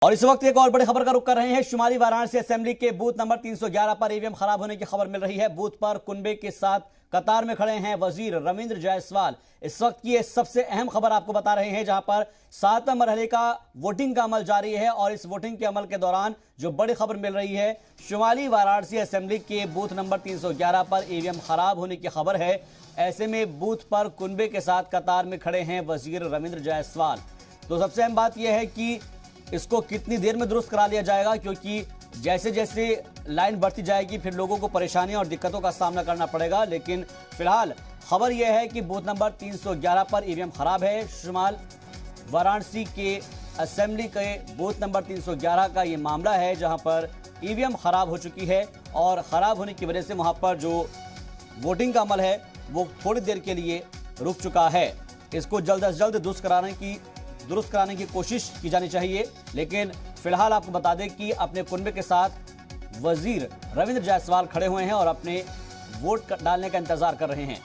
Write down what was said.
और इस वक्त एक और बड़ी खबर का रुख कर रहे हैं। शुमाली वाराणसी असेंबली के बूथ नंबर 311 पर ईवीएम खराब होने की खबर मिल रही है। बूथ पर कुनबे के साथ कतार में खड़े हैं वजीर रविंद्र जायसवाल। इस वक्त की सबसे अहम खबर आपको बता रहे हैं, जहां पर 7वें मरहले का वोटिंग का अमल जारी है। और इस वोटिंग के अमल के दौरान जो बड़ी खबर मिल रही है, शुमाली वाराणसी असेंबली के बूथ नंबर 311 पर ईवीएम खराब होने की खबर है। ऐसे में बूथ पर कुनबे के साथ कतार में खड़े हैं वजीर रविंद्र जायसवाल। तो सबसे अहम बात यह है कि इसको कितनी देर में दुरुस्त करा लिया जाएगा, क्योंकि जैसे जैसे लाइन बढ़ती जाएगी फिर लोगों को परेशानियों और दिक्कतों का सामना करना पड़ेगा। लेकिन फिलहाल खबर यह है कि बूथ नंबर 311 पर ईवीएम खराब है। शुमाल वाराणसी के असेंबली के बूथ नंबर 311 का ये मामला है, जहां पर ईवीएम खराब हो चुकी है और खराब होने की वजह से वहां पर जो वोटिंग का अमल है वो थोड़ी देर के लिए रुक चुका है। इसको जल्द से जल्द दुरुस्त कराने की कोशिश की जानी चाहिए। लेकिन फिलहाल आपको बता दें कि अपने कुनबे के साथ वजीर रविंद्र जायसवाल खड़े हुए हैं और अपने वोट डालने का इंतजार कर रहे हैं।